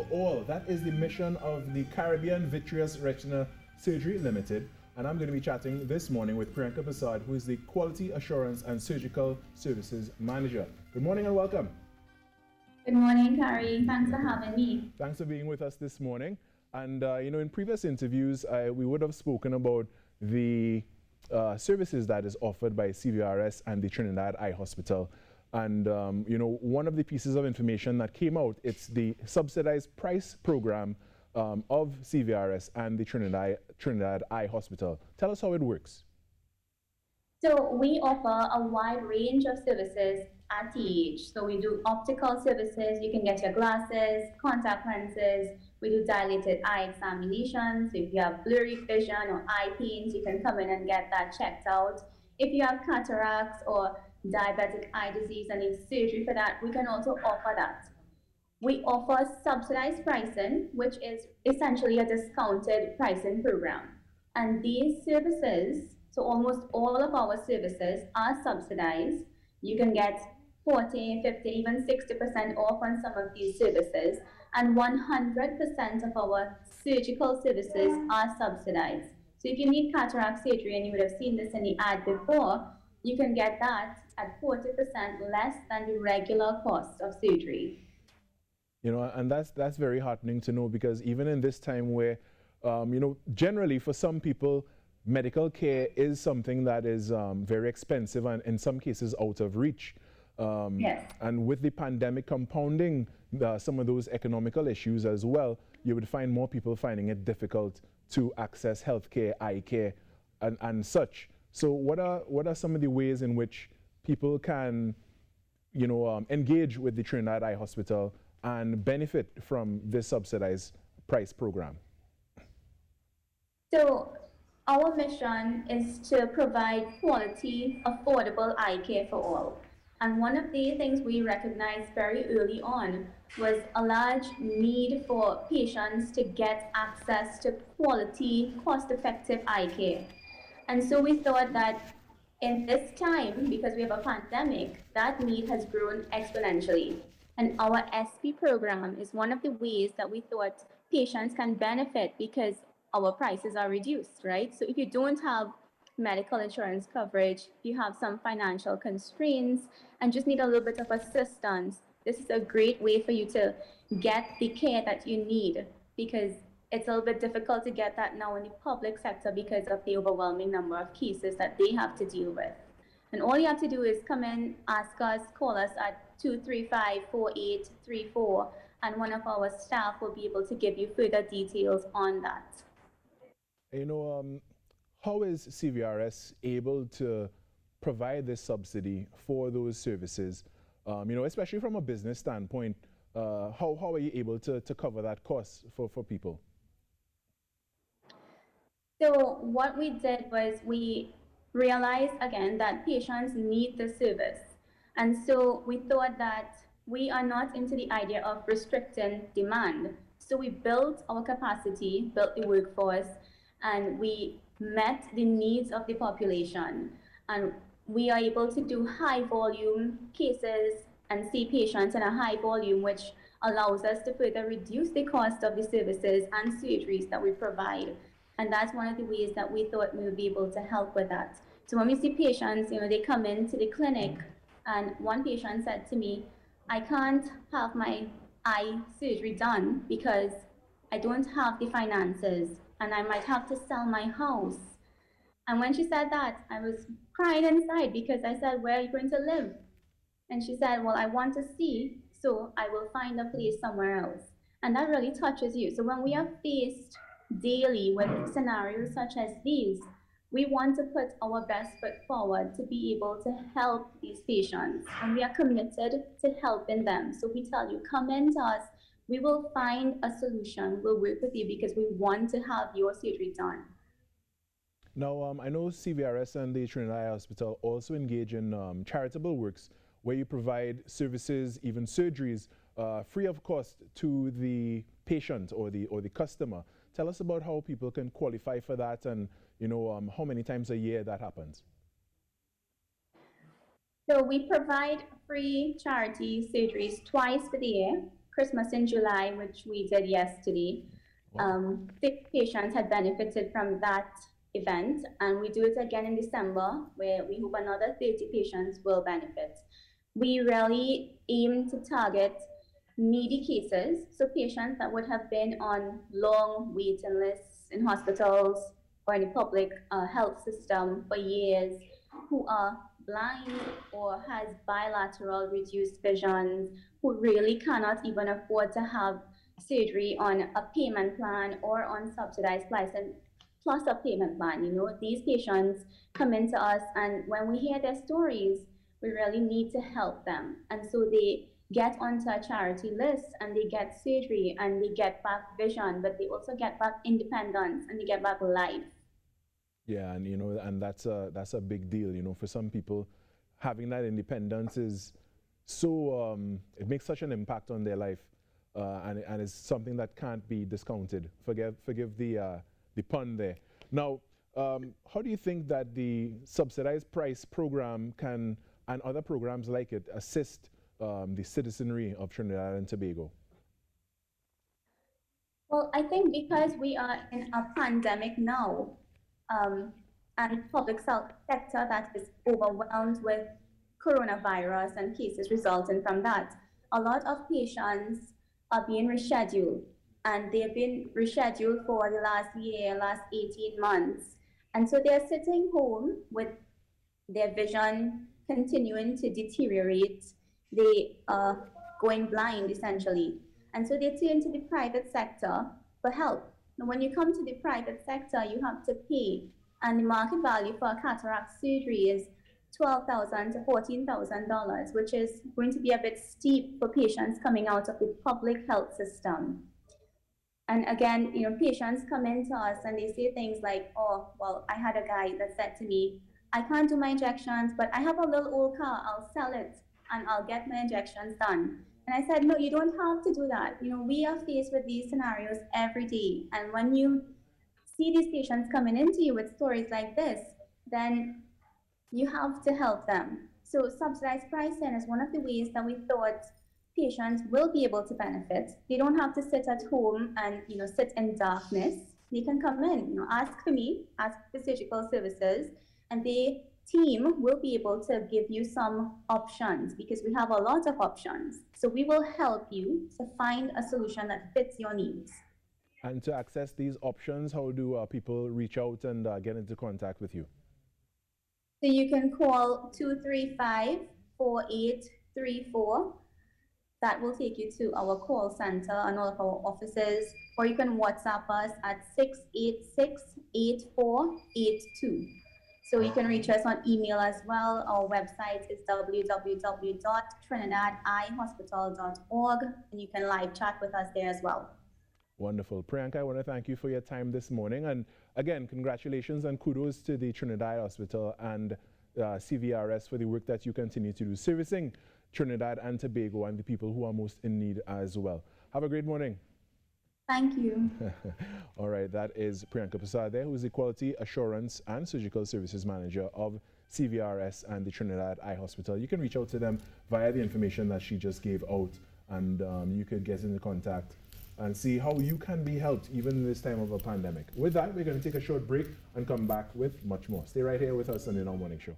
for all. That is the mission of the Caribbean Vitreous Retina Surgery Limited. And I'm going to be chatting this morning with Priyanka Prasad, who is the Quality Assurance and Surgical Services Manager. Good morning and welcome. Good morning, Carrie. Thanks for having me. Thanks for being with us this morning. And, in previous interviews, we would have spoken about the services that is offered by CVRS and the Trinidad Eye Hospital. And, one of the pieces of information that came out, it's the subsidized price program of CVRS and the Trinidad Eye Hospital. Tell us how it works. So we offer a wide range of services at TH. So we do optical services. You can get your glasses, contact lenses. We do dilated eye examinations. So if you have blurry vision or eye pains, you can come in and get that checked out. If you have cataracts or diabetic eye disease and need surgery for that, we can also offer that. We offer subsidized pricing, which is essentially a discounted pricing program. And these services, so almost all of our services are subsidized. You can get 40, 50, even 60% off on some of these services. And 100% of our surgical services are subsidized. So if you need cataract surgery, and you would have seen this in the ad before, you can get that at 40% less than the regular cost of surgery. And that's very heartening to know, because even in this time where, generally for some people, medical care is something that is very expensive and in some cases out of reach. Yes. And with the pandemic compounding some of those economical issues as well, you would find more people finding it difficult to access healthcare, eye care, and such. So what are some of the ways in which people can, engage with the Trinidad Eye Hospital and benefit from this subsidized price program? So our mission is to provide quality, affordable eye care for all. And one of the things we recognized very early on was a large need for patients to get access to quality, cost-effective eye care. And so we thought that in this time, because we have a pandemic, that need has grown exponentially. And our SP program is one of the ways that we thought patients can benefit, because our prices are reduced, right? So if you don't have medical insurance coverage, you have some financial constraints and just need a little bit of assistance, this is a great way for you to get the care that you need, because it's a little bit difficult to get that now in the public sector because of the overwhelming number of cases that they have to deal with. And all you have to do is come in, ask us, call us at 235-4834, and one of our staff will be able to give you further details on that. How is CVRS able to provide this subsidy for those services? Especially from a business standpoint, how are you able to cover that cost for people? So what we did was we realized again that patients need the service. And so we thought that we are not into the idea of restricting demand. So we built our capacity, built the workforce, and we met the needs of the population. And we are able to do high volume cases and see patients in a high volume, which allows us to further reduce the cost of the services and surgeries that we provide. And that's one of the ways that we thought we would be able to help with that. So when we see patients, they come into the clinic, and one patient said to me, I can't have my eye surgery done because I don't have the finances and I might have to sell my house. And when she said that, I was crying inside, because I said, where are you going to live? And she said, well, I want to see, so I will find a place somewhere else. And that really touches you. So when we are faced daily with scenarios such as these, we want to put our best foot forward to be able to help these patients. And we are committed to helping them. So we tell you, come in to us. We will find a solution. We'll work with you because we want to have your surgery done. Now, I know CVRS and the Trinidad Eye Hospital also engage in charitable works where you provide services, even surgeries, free of cost to the patient or the customer. Tell us about how people can qualify for that, and how many times a year that happens. So we provide free charity surgeries twice for the year. Christmas in July, which we did yesterday. 50 patients had benefited from that event, and we do it again in December, where we hope another 30 patients will benefit. We really aim to target needy cases, so patients that would have been on long waiting lists in hospitals or in the public health system for years, who are blind or has bilateral reduced visions, who really cannot even afford to have surgery on a payment plan or on subsidized license plus a payment plan. You know, these patients come into us, and when we hear their stories, we really need to help them. And so they get onto a charity list and they get surgery and they get back vision, but they also get back independence and they get back life. Yeah, and you know, and that's a big deal. You know, for some people, having that independence is so it makes such an impact on their life, and it's something that can't be discounted. Forgive the pun there. Now, how do you think that the subsidized price program can, and other programs like it, assist the citizenry of Trinidad and Tobago? Well, I think because we are in a pandemic now, and public sector that is overwhelmed with coronavirus and cases resulting from that, a lot of patients are being rescheduled, and they've been rescheduled for the last year, last 18 months. And so they're sitting home with their vision continuing to deteriorate. They are going blind essentially. And so they turn to the private sector for help. Now, when you come to the private sector, you have to pay, and the market value for a cataract surgery is $12,000 to $14,000, which is going to be a bit steep for patients coming out of the public health system. And again, you know, patients come into us and they say things like, oh, well, I had a guy that said to me, I can't do my injections, but I have a little old car, I'll sell it and I'll get my injections done. And I said, no, you don't have to do that. You know, we are faced with these scenarios every day. And when you see these patients coming into you with stories like this, then you have to help them. So subsidized pricing is one of the ways that we thought patients will be able to benefit. They don't have to sit at home and, you know, sit in darkness. They can come in, you know, ask for me, ask for surgical services, and the team will be able to give you some options, because we have a lot of options. So we will help you to find a solution that fits your needs. And to access these options, how do people reach out and get into contact with you? So you can call 235-4834. That will take you to our call center and all of our offices, or you can WhatsApp us at 686-8482. So you can reach us on email as well. Our website is www.trinidadihospital.org, and you can live chat with us there as well. Wonderful. Priyanka, I want to thank you for your time this morning. And again, congratulations and kudos to the Trinidad Hospital and CVRS for the work that you continue to do, servicing Trinidad and Tobago and the people who are most in need as well. Have a great morning. Thank you. All right, that is Priyanka Prasad there, who is the Quality Assurance and Surgical Services Manager of CVRS and the Trinidad Eye Hospital. You can reach out to them via the information that she just gave out, and you could get into contact and see how you can be helped even in this time of a pandemic. With that, we're going to take a short break and come back with much more. Stay right here with us on the Now Morning Show.